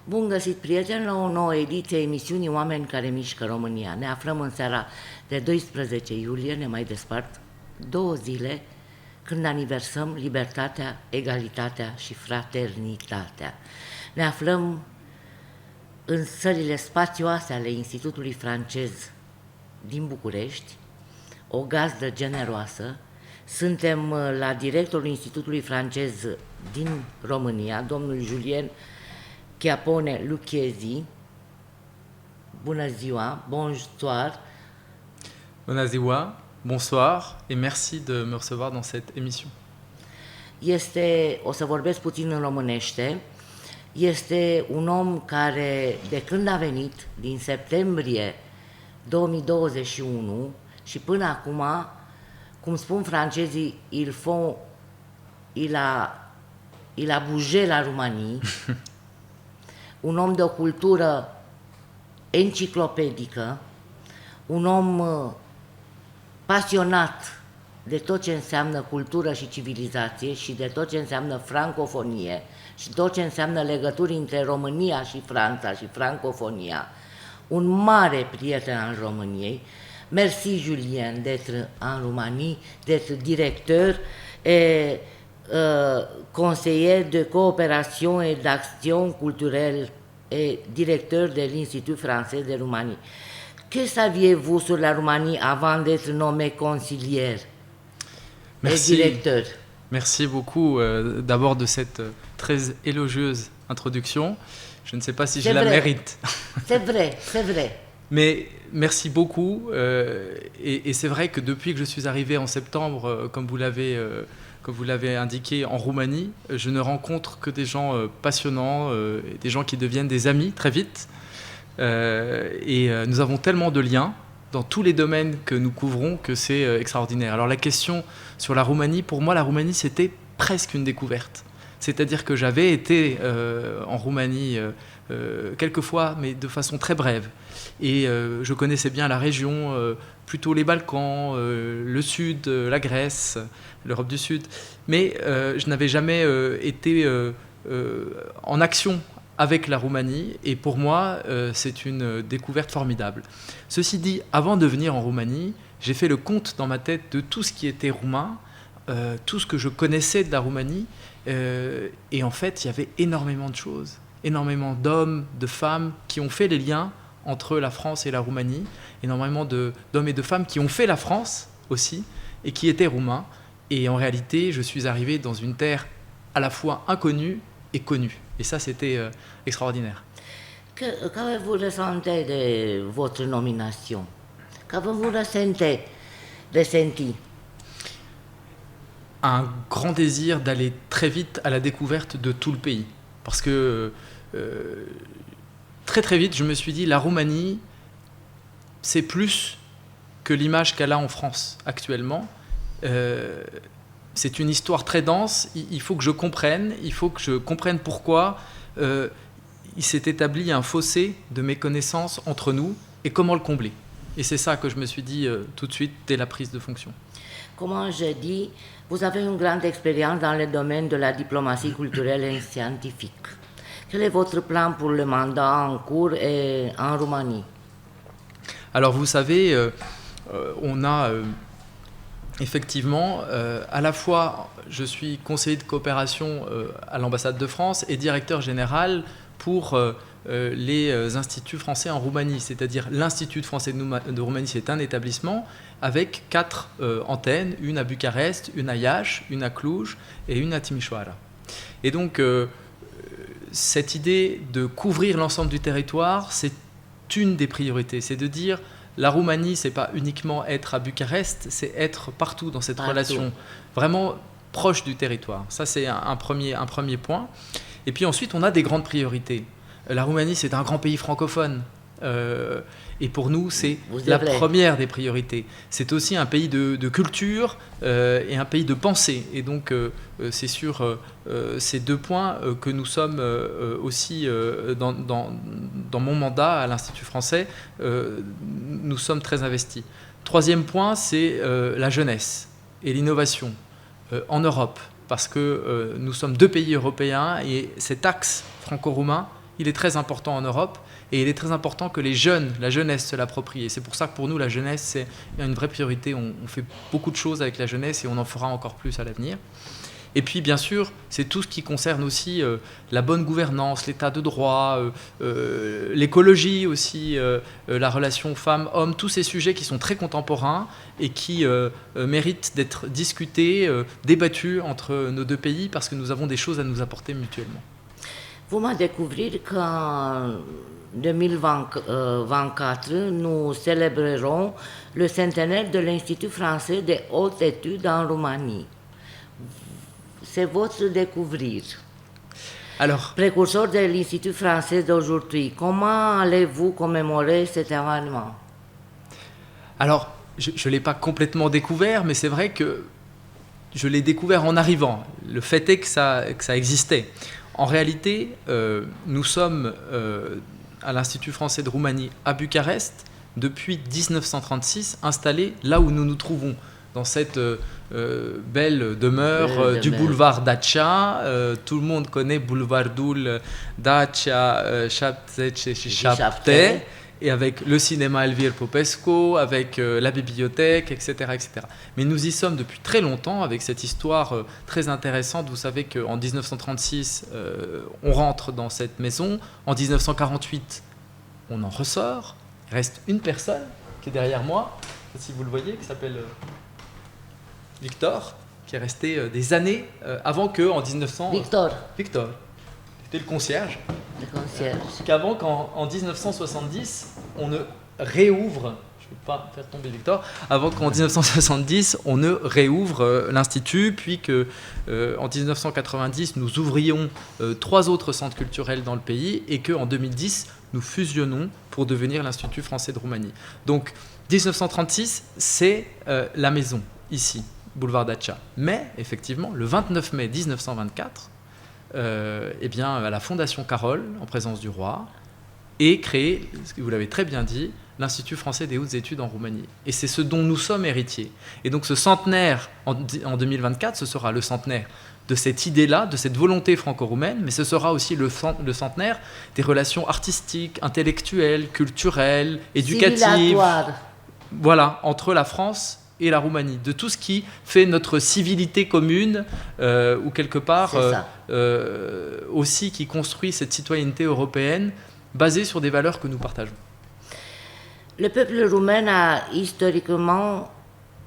Bun găsit, prieteni, la o nouă ediție a emisiunii Oameni care mișcă România. Ne aflăm în seara de 12 iulie, ne mai despart 2 zile când aniversăm libertatea, egalitatea și fraternitatea. Ne aflăm în sălile spațioase ale Institutului francez din București, o gazdă generoasă. Suntem la directorul Institutului francez din România, domnul Julien Chiapone Lucchesi. Bună ziua, bonsoir. Bună ziua, bonsoir et merci de me recevoir dans cette émission. O să vorbesc puțin în românește. Este un om care, de când a venit, din septembrie 2021 și până acum, cum spun francezii, il a bougé la Roumanie, un om de o cultură enciclopedică, un om pasionat de tot ce înseamnă cultură și civilizație și de tot ce înseamnă francofonie și tot ce înseamnă legături între România și Franța și francofonia, un mare prieten al României. Merci Julien d'être en Roumanie, d'être directeur et conseiller de coopération et d'action culturelle et directeur de l'Institut français de Roumanie. Que saviez-vous sur la Roumanie avant d'être nommé conciliaire et directeur? Merci beaucoup d'abord de cette très élogieuse introduction. Je ne sais pas si je la mérite. C'est vrai, c'est vrai. Mais merci beaucoup. Et c'est vrai que depuis que je suis arrivé en septembre, comme vous l'avez indiqué, en Roumanie, je ne rencontre que des gens passionnants, des gens qui deviennent des amis très vite. Et nous avons tellement de liens dans tous les domaines que nous couvrons que c'est extraordinaire. Alors la question sur la Roumanie, pour moi la Roumanie c'était presque une découverte. C'est-à-dire que j'avais été en Roumanie quelques fois, mais de façon très brève. Et je connaissais bien la région, plutôt les Balkans, le Sud, la Grèce, l'Europe du Sud. Mais je n'avais jamais été en action avec la Roumanie. Et pour moi, c'est une découverte formidable. Ceci dit, avant de venir en Roumanie, j'ai fait le compte dans ma tête de tout ce qui était roumain, tout ce que je connaissais de la Roumanie. Et en fait, il y avait énormément de choses, énormément d'hommes, de femmes qui ont fait les liens entre la France et la Roumanie, énormément d'hommes et de femmes qui ont fait la France aussi et qui étaient roumains. Et en réalité, je suis arrivé dans une terre à la fois inconnue et connue. Et ça, c'était extraordinaire. Qu'avez-vous ressenti de votre nomination? Qu'avez-vous ressenti? Un grand désir d'aller très vite à la découverte de tout le pays. Parce que très très vite, je me suis dit, la Roumanie, c'est plus que l'image qu'elle a en France actuellement. C'est une histoire très dense, il faut que je comprenne pourquoi il s'est établi un fossé de méconnaissance entre nous et comment le combler. Et c'est ça que je me suis dit tout de suite dès la prise de fonction. Comment je dis, vous avez une grande expérience dans le domaine de la diplomatie culturelle et scientifique. Quel est votre plan pour le mandat en cours et en Roumanie? Alors vous savez, on a effectivement, à la fois je suis conseiller de coopération à l'ambassade de France et directeur général pour les instituts français en Roumanie, c'est-à-dire l'Institut français de Roumanie, c'est un établissement avec 4 antennes, une à Bucarest, une à Iași, une à Cluj et une à Timișoara. Et donc cette idée de couvrir l'ensemble du territoire, c'est une des priorités, c'est de dire la Roumanie, c'est pas uniquement être à Bucarest, c'est être partout dans cette relation, vraiment proche du territoire. Ça, c'est un premier point. Et puis ensuite, on a des grandes priorités. La Roumanie, c'est un grand pays francophone. Et pour nous, c'est la première des priorités. C'est aussi un pays de culture et un pays de pensée. Et donc, c'est sur ces 2 points que nous sommes aussi, dans mon mandat à l'Institut français, nous sommes très investis. 3e point, c'est la jeunesse et l'innovation en Europe. Parce que nous sommes 2 pays européens et cet axe franco-roumain il est très important en Europe et il est très important que les jeunes, la jeunesse se l'approprie. Et c'est pour ça que pour nous, la jeunesse, c'est une vraie priorité. On fait beaucoup de choses avec la jeunesse et on en fera encore plus à l'avenir. Et puis, bien sûr, c'est tout ce qui concerne aussi la bonne gouvernance, l'état de droit, l'écologie aussi, la relation femmes-hommes, tous ces sujets qui sont très contemporains et qui méritent d'être discutés, débattus entre nos deux pays parce que nous avons des choses à nous apporter mutuellement. Vom découvrir qu'en 2024, nous célébrerons le centenaire de l'Institut français des hautes études en Roumanie. C'est votre découvrir. Alors, Précurseur de l'Institut français d'aujourd'hui, comment allez-vous commémorer cet événement? Alors, je ne l'ai pas complètement découvert, mais c'est vrai que je l'ai découvert en arrivant. Le fait est que ça existait. En réalité, nous sommes à l'Institut français de Roumanie à Bucarest depuis 1936, installés là où nous nous trouvons, dans cette belle demeure du boulevard Dacia. Tout le monde connaît Boulevardul Dacia, Șapte, et avec le cinéma Elvire Popescu, avec la bibliothèque, etc., etc. Mais nous y sommes depuis très longtemps, avec cette histoire très intéressante. Vous savez qu'en 1936, on rentre dans cette maison. En 1948, on en ressort. Il reste une personne qui est derrière moi, si vous le voyez, qui s'appelle Victor, qui est resté des années avant que, en 1900... Victor. C'était le concierge. Le concierge. Qu'avant qu'en 1970, on ne réouvre, je ne vais pas faire tomber Victor, avant qu'en 1970, on ne réouvre l'Institut, puis qu'en 1990, nous ouvrions 3 autres centres culturels dans le pays, et qu'en 2010, nous fusionnons pour devenir l'Institut français de Roumanie. Donc, 1936, c'est la maison, ici, boulevard Dacia. Mais, effectivement, le 29 mai 1924, eh bien, la Fondation Carole, en présence du roi, est créée, vous l'avez très bien dit, l'Institut français des hautes études en Roumanie. Et c'est ce dont nous sommes héritiers. Et donc ce centenaire, en 2024, ce sera le centenaire de cette idée-là, de cette volonté franco-roumaine, mais ce sera aussi le centenaire des relations artistiques, intellectuelles, culturelles, éducatives, voilà, entre la France et la Roumanie, de tout ce qui fait notre civilité commune, ou quelque part aussi qui construit cette citoyenneté européenne basée sur des valeurs que nous partageons. Le peuple roumain a historiquement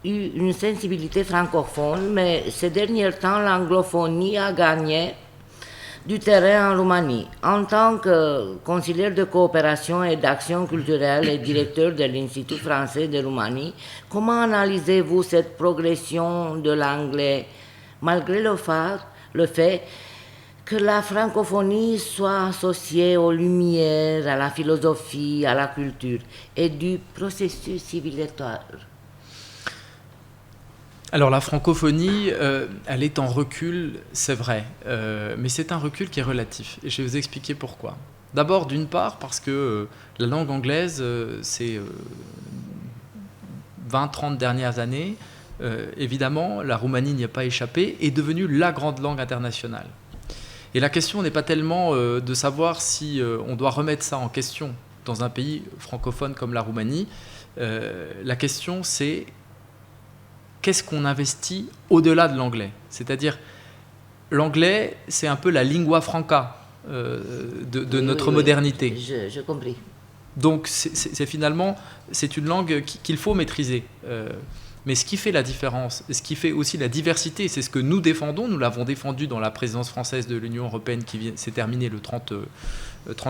eu une sensibilité francophone, mais ces derniers temps, l'anglophonie a gagné du terrain en Roumanie. En tant que conseiller de coopération et d'action culturelle et directeur de l'Institut français de Roumanie, comment analysez-vous cette progression de l'anglais, malgré le fait que la francophonie soit associée aux lumières, à la philosophie, à la culture, et du processus civilisatoire? Alors la francophonie, elle est en recul, c'est vrai, mais c'est un recul qui est relatif, et je vais vous expliquer pourquoi. D'abord, d'une part, parce que la langue anglaise, ces 20-30 dernières années, évidemment, la Roumanie n'y a pas échappé, est devenue la grande langue internationale. Et la question n'est pas tellement de savoir si on doit remettre ça en question dans un pays francophone comme la Roumanie. La question, c'est qu'est-ce qu'on investit au-delà de l'anglais? C'est-à-dire, l'anglais, c'est un peu la lingua franca de notre modernité. Je compris. Donc, c'est finalement, c'est une langue qu'il faut maîtriser. Mais ce qui fait la différence, ce qui fait aussi la diversité, c'est ce que nous défendons. Nous l'avons défendu dans la présidence française de l'Union européenne qui s'est terminée le 30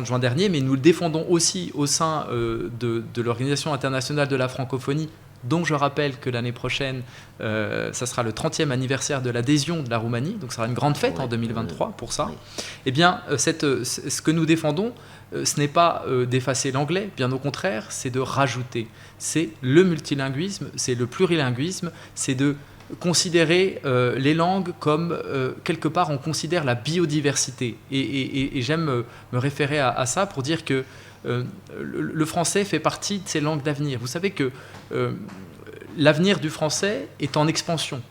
juin dernier, mais nous le défendons aussi au sein de l'Organisation internationale de la francophonie, dont je rappelle que l'année prochaine, ça sera le 30e anniversaire de l'adhésion de la Roumanie, donc ça sera une grande fête en 2023 pour ça. Eh bien, ce que nous défendons, ce n'est pas d'effacer l'anglais, bien au contraire, c'est de rajouter. C'est le multilinguisme, c'est le plurilinguisme, c'est de considérer les langues comme, quelque part, on considère la biodiversité. Et j'aime me référer à ça pour dire que le français fait partie de ces langues d'avenir. Vous savez que l'avenir du français est en expansion,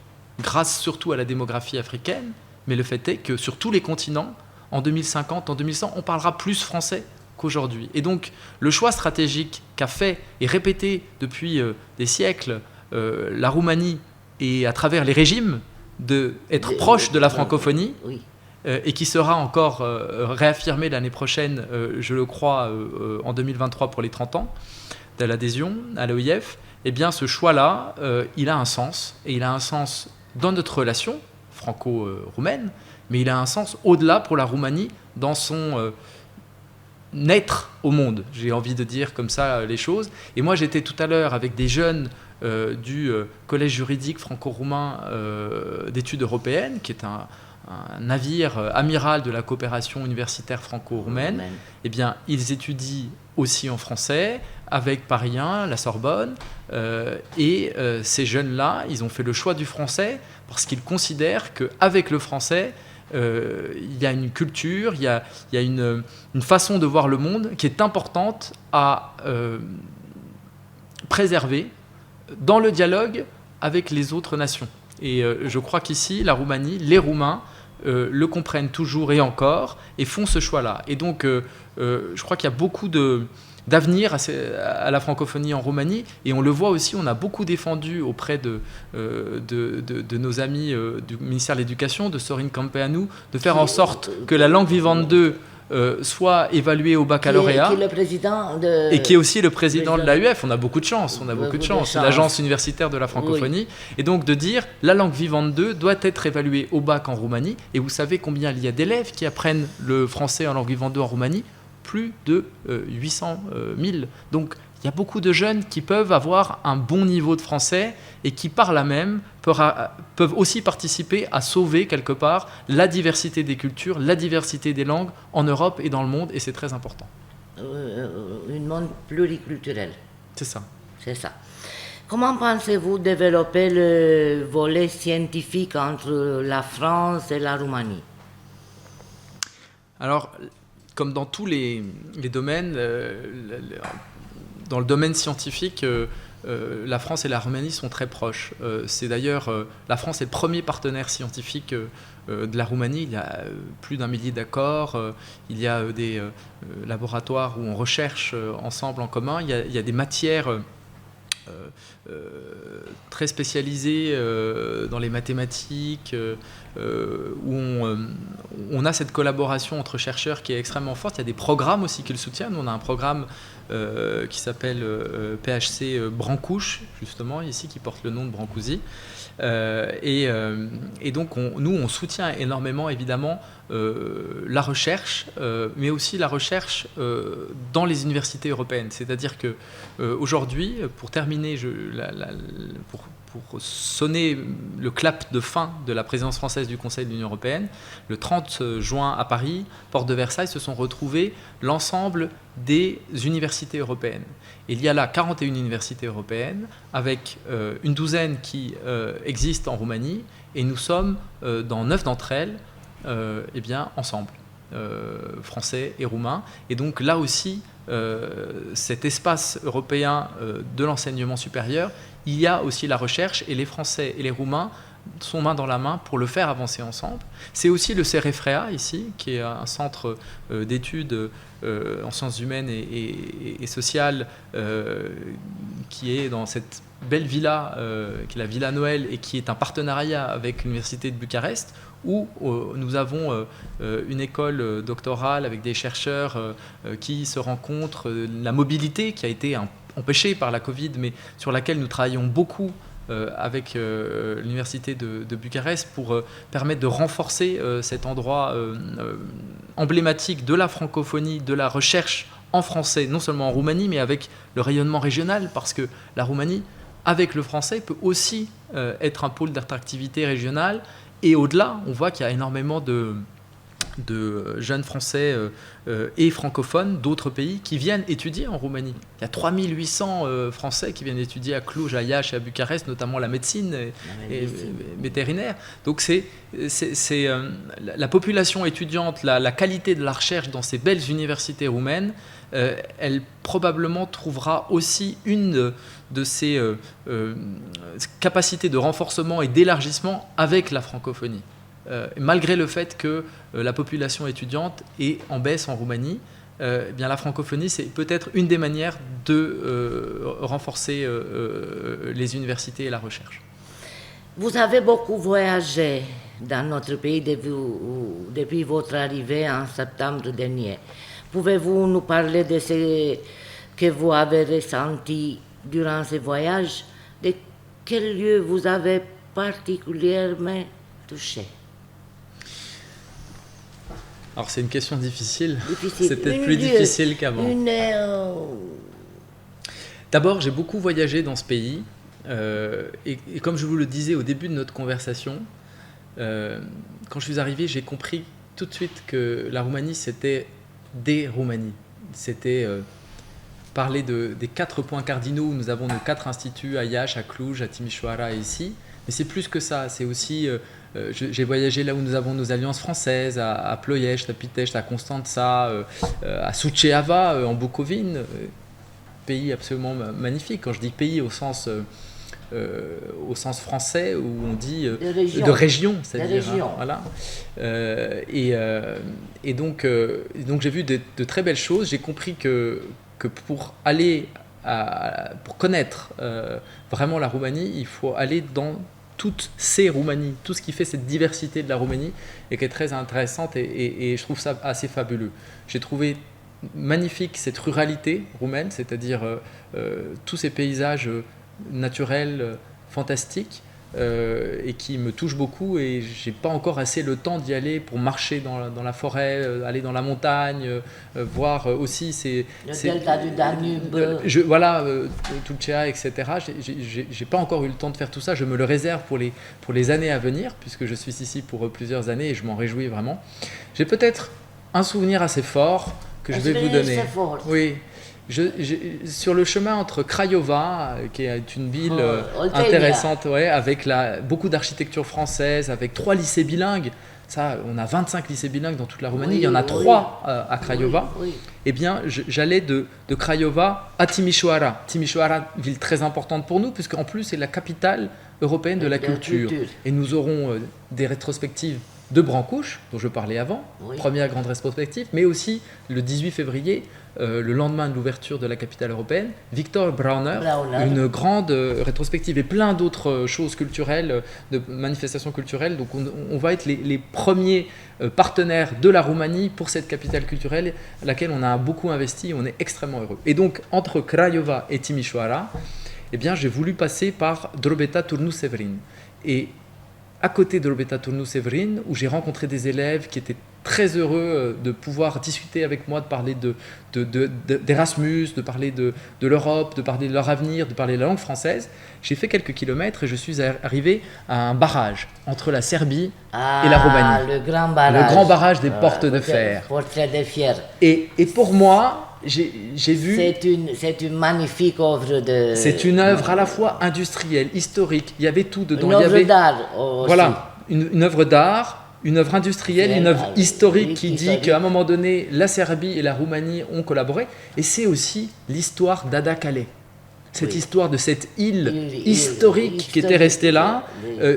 grâce surtout à la démographie africaine, mais le fait est que sur tous les continents, en 2050, en 2100, on parlera plus français qu'aujourd'hui. Et donc, le choix stratégique qu'a fait et répété depuis des siècles la Roumanie, et à travers les régimes, d'être proche de la francophonie, Oui. Et qui sera encore réaffirmé l'année prochaine, je le crois, en 2023 pour les 30 ans de l'adhésion à l'OIF, eh bien ce choix-là, il a un sens, et il a un sens dans notre relation franco-roumaine, mais il a un sens au-delà pour la Roumanie dans son naître au monde, j'ai envie de dire comme ça les choses. Et moi j'étais tout à l'heure avec des jeunes du Collège juridique franco-roumain d'études européennes, qui est un navire amiral de la coopération universitaire franco-roumaine. Eh bien, ils étudient aussi en français, avec Paris 1, la Sorbonne, et ces jeunes-là, ils ont fait le choix du français parce qu'ils considèrent qu'avec le français, il y a une culture, il y a une façon de voir le monde qui est importante à préserver dans le dialogue avec les autres nations. Et je crois qu'ici, la Roumanie, les Roumains, le comprennent toujours et encore et font ce choix-là. Et donc, je crois qu'il y a beaucoup d'avenir à la francophonie en Roumanie, et on le voit aussi, on a beaucoup défendu auprès de nos amis du ministère de l'Éducation, de Sorin Câmpeanu, de faire en sorte que la langue vivante 2 soit évaluée au baccalauréat, qui est le président de... et qui est aussi le président de l'AUF. On a beaucoup de chance, c'est l'agence universitaire de la francophonie. Oui. Et donc de dire, la langue vivante 2 doit être évaluée au bac en Roumanie, et vous savez combien il y a d'élèves qui apprennent le français en langue vivante 2 en Roumanie? Plus de 800 000. Donc il y a beaucoup de jeunes qui peuvent avoir un bon niveau de français et qui par là même peuvent aussi participer à sauver quelque part la diversité des cultures, la diversité des langues en Europe et dans le monde, et c'est très important. Un monde pluriculturel. C'est ça. C'est ça. Comment pensez-vous développer le volet scientifique entre la France et la Roumanie? Alors, comme dans tous les domaines, dans le domaine scientifique, la France et la Roumanie sont très proches. C'est d'ailleurs, la France est le premier partenaire scientifique de la Roumanie. Il y a plus d'1 millier d'accords, il y a des laboratoires où on recherche ensemble en commun, il y a des matières très spécialisées dans les mathématiques, où on a cette collaboration entre chercheurs qui est extrêmement forte. Il y a des programmes aussi qui le soutiennent. On a un programme qui s'appelle PHC Brancouche, justement, ici, qui porte le nom de Brancusi. Et donc, nous, on soutient énormément, évidemment, la recherche, mais aussi la recherche dans les universités européennes. C'est-à-dire qu'aujourd'hui, pour terminer, pour sonner le clap de fin de la présidence française du Conseil de l'Union européenne, le 30 juin à Paris, porte de Versailles, se sont retrouvés l'ensemble des universités européennes. Il y a là 41 universités européennes, avec une douzaine qui existent en Roumanie, et nous sommes dans 9 d'entre elles eh bien, ensemble, français et roumains. Et donc là aussi, cet espace européen de l'enseignement supérieur, il y a aussi la recherche, et les Français et les Roumains sont main dans la main pour le faire avancer ensemble. C'est aussi le CEREFREA ici, qui est un centre d'études en sciences humaines et sociales, qui est dans cette belle villa, qui est la Villa Noël, et qui est un partenariat avec l'Université de Bucarest, où nous avons une école doctorale avec des chercheurs qui se rencontrent, la mobilité qui a été empêchée par la Covid, mais sur laquelle nous travaillons beaucoup avec l'Université de Bucarest pour permettre de renforcer cet endroit emblématique de la francophonie, de la recherche en français, non seulement en Roumanie, mais avec le rayonnement régional, parce que la Roumanie, avec le français, peut aussi être un pôle d'attractivité régionale. Et au-delà, on voit qu'il y a énormément de jeunes Français et francophones d'autres pays qui viennent étudier en Roumanie. Il y a 3800 Français qui viennent étudier à Cluj, à Iași et à Bucarest, notamment la médecine et vétérinaire. Donc c'est la population étudiante, la qualité de la recherche dans ces belles universités roumaines, elle probablement trouvera aussi une de ces capacités de renforcement et d'élargissement avec la francophonie. malgré le fait que la population étudiante est en baisse en Roumanie, eh bien la francophonie, c'est peut-être une des manières de renforcer les universités et la recherche. Vous avez beaucoup voyagé dans notre pays depuis votre arrivée en septembre dernier. Pouvez-vous nous parler de ce que vous avez ressenti durant ces voyages? De quel lieu vous avez particulièrement touché? Alors c'est une question difficile. Difficile. C'est peut-être plus difficile qu'avant. D'abord, j'ai beaucoup voyagé dans ce pays. Et comme je vous le disais au début de notre conversation, quand je suis arrivé, j'ai compris tout de suite que la Roumanie, c'était des Roumanies. C'était parler des 4 points cardinaux où nous avons nos 4 instituts à Iași, à Cluj, à Timișoara et ici. Mais c'est plus que ça. C'est aussi, j'ai voyagé là où nous avons nos alliances françaises, à Ploiești, à Pitești, à Constanța, à Suceava, en Bucovine. Pays absolument magnifique. Quand je dis pays au sens français, où on dit de région, c'est-à-dire voilà. Et donc j'ai vu de très belles choses. J'ai compris que pour pour connaître vraiment la Roumanie, il faut aller dans toutes ces Roumanies, tout ce qui fait cette diversité de la Roumanie et qui est très intéressante et je trouve ça assez fabuleux. J'ai trouvé magnifique cette ruralité roumaine, c'est-à-dire tous ces paysages naturels fantastiques et qui me touchent beaucoup et j'ai pas encore assez le temps d'y aller pour marcher dans la forêt, aller dans la montagne, voir aussi le delta du Danube. Voilà, Tulcea, etc. J'ai pas encore eu le temps de faire tout ça, je me le réserve pour les années à venir puisque je suis ici pour plusieurs années et je m'en réjouis vraiment. J'ai peut-être un souvenir assez fort que je vais vous donner. Oui. Sur le chemin entre Craiova, qui est une ville intéressante, avec beaucoup d'architecture française, avec 3 lycées bilingues, ça, on a 25 lycées bilingues dans toute la Roumanie, il y en a 3 à Craiova. Eh bien, j'allais de Craiova à Timișoara. Timișoara, ville très importante pour nous, puisqu'en plus, c'est la capitale européenne de la culture. Et nous aurons des rétrospectives de Brancusi, dont je parlais avant, première grande rétrospective, mais aussi le 18 février, le lendemain de l'ouverture de la capitale européenne, Victor Brauner, une grande rétrospective et plein d'autres choses culturelles, de manifestations culturelles. Donc on va être les premiers partenaires de la Roumanie pour cette capitale culturelle, à laquelle on a beaucoup investi et on est extrêmement heureux. Et donc entre Craiova et Timișoara, eh bien, j'ai voulu passer par Drobeta Turnu Severin. Et à côté de Drobeta Turnu Severin, où j'ai rencontré des élèves qui étaient très heureux de pouvoir discuter avec moi, de parler d'Erasmus, de parler de l'Europe, de parler de leur avenir, de parler de la langue française. J'ai fait quelques kilomètres et je suis arrivé à un barrage entre la Serbie et la Roumanie. Le grand barrage des portes de fer. Et pour moi, j'ai vu... C'est une magnifique œuvre de... C'est une œuvre à la fois industrielle, historique, il y avait tout dedans. Une œuvre d'art aussi. Voilà, une œuvre d'art, une œuvre industrielle, une œuvre historique qui dit qu'à un moment donné, la Serbie et la Roumanie ont collaboré. Et c'est aussi l'histoire d'Ada-Calais. Cette histoire de cette île historique qui était restée là,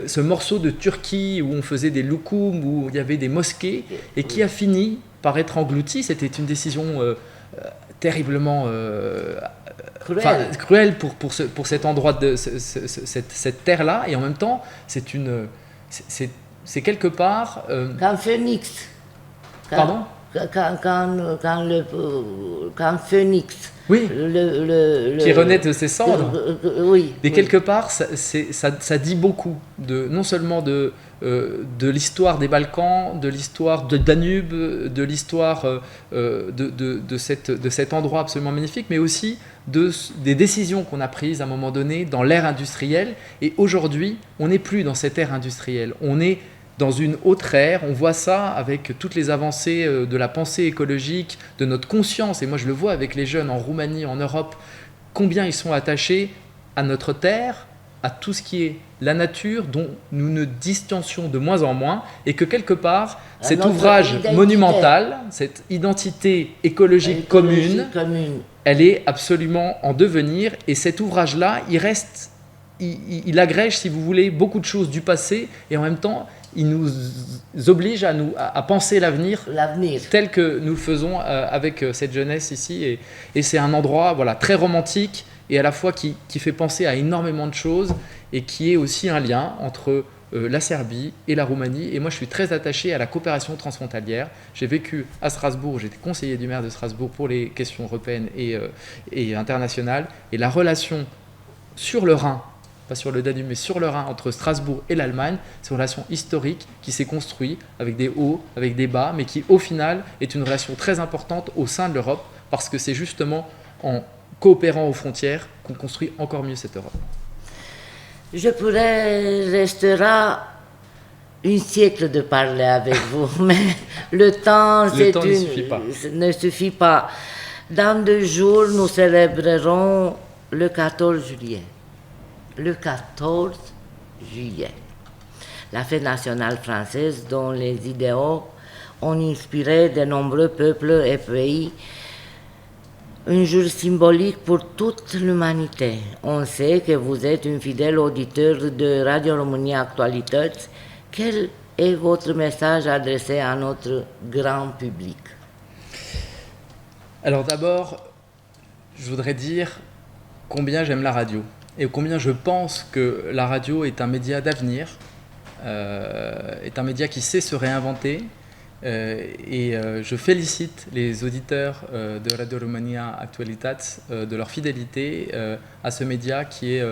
ce morceau de Turquie où on faisait des loukoums, où il y avait des mosquées, et qui a fini par être englouti. C'était une décision terriblement cruelle pour cet endroit, cette terre-là, et en même temps, c'est quelque part... Quand Phoenix. Pardon ? Quand Phoenix. Oui, qui renaît de ses cendres. Mais quelque part, ça dit beaucoup, non seulement de l'histoire des Balkans, de l'histoire de Danube, de l'histoire de cet endroit absolument magnifique, mais aussi des décisions qu'on a prises à un moment donné dans l'ère industrielle. Et aujourd'hui, on n'est plus dans cette ère industrielle. On est dans une autre ère. On voit ça avec toutes les avancées de la pensée écologique, de notre conscience. Et moi, je le vois avec les jeunes en Roumanie, en Europe, combien ils sont attachés à notre terre, à tout ce qui est la nature, dont nous nous distancions de moins en moins, et que quelque part, cet ouvrage monumental, cette identité écologique commune, elle est absolument en devenir. Et cet ouvrage-là, il agrège, si vous voulez, beaucoup de choses du passé, et en même temps, il nous oblige à penser l'avenir tel que nous le faisons avec cette jeunesse ici. Et c'est un endroit voilà, très romantique et à la fois qui fait penser à énormément de choses et qui est aussi un lien entre la Serbie et la Roumanie. Et moi, je suis très attaché à la coopération transfrontalière. J'ai vécu à Strasbourg, j'étais conseiller du maire de Strasbourg pour les questions européennes et internationales. Et la relation sur le Rhin, pas sur le Danube, mais sur le Rhin, entre Strasbourg et l'Allemagne, c'est une relation historique qui s'est construite avec des hauts, avec des bas, mais qui, au final, est une relation très importante au sein de l'Europe, parce que c'est justement en coopérant aux frontières qu'on construit encore mieux cette Europe. Je pourrais rester un siècle de parler avec vous, mais le temps, ne suffit pas. Dans 2 jours, nous célébrerons le 14 juillet. Le 14 juillet. La fête nationale française dont les idéaux ont inspiré de nombreux peuples et pays. Un jour symbolique pour toute l'humanité. On sait que vous êtes un fidèle auditeur de Radio România Actualități. Quel est votre message adressé à notre grand public? Alors d'abord, je voudrais dire combien j'aime la radio et combien je pense que la radio est un média d'avenir, est un média qui sait se réinventer. Je félicite les auditeurs de Radio România Actualități de leur fidélité à ce média qui est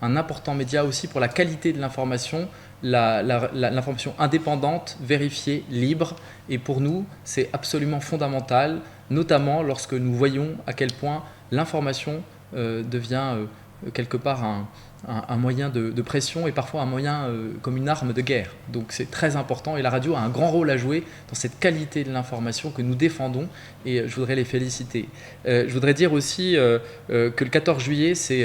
un important média aussi pour la qualité de l'information, l'information indépendante, vérifiée, libre. Et pour nous, c'est absolument fondamental, notamment lorsque nous voyons à quel point l'information devient quelque part un moyen de pression et parfois un moyen comme une arme de guerre. Donc c'est très important et la radio a un grand rôle à jouer dans cette qualité de l'information que nous défendons et je voudrais les féliciter. Je voudrais dire aussi que le 14 juillet, c'est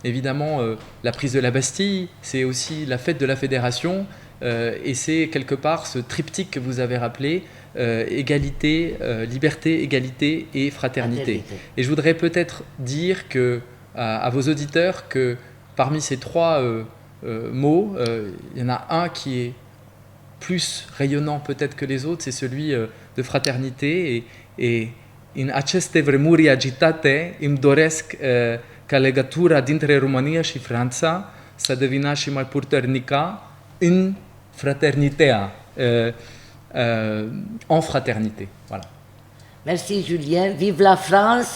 évidemment la prise de la Bastille, c'est aussi la fête de la Fédération et c'est quelque part ce triptyque que vous avez rappelé, égalité, liberté, égalité et fraternité. Et je voudrais peut-être dire à vos auditeurs que parmi ces 3 mots, il y en a un qui est plus rayonnant peut-être que les autres, c'est celui de fraternité. Et în aceste vremuri agitate îmi doresc ca legătura dintre România și Franța să devină și mai puternică în fraternitatea, en fraternité. Voilà. Merci Julien, vive la France!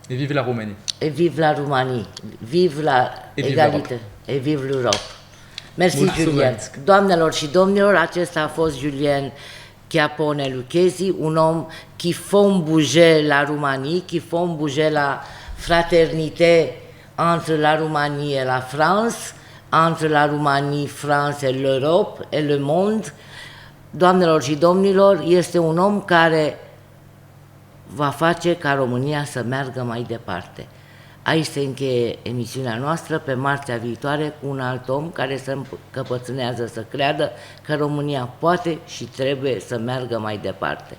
Et vive la Roumanie. Et vive la Roumanie. Vive la égalité. Et vive l'Europe. Merci Julien. Doamnelor și domnilor, acesta a fost Julien Chiapone Lucchesi, un homme qui font bouger la Roumanie, qui font bouger la fraternité entre la Roumanie et la France, entre la Roumanie, France et l'Europe et le monde. Doamnelor și domnilor, este un om care va face ca România să meargă mai departe. Aici se încheie emisiunea noastră, pe marțea viitoare cu un alt om care se încăpățânează să creadă că România poate și trebuie să meargă mai departe.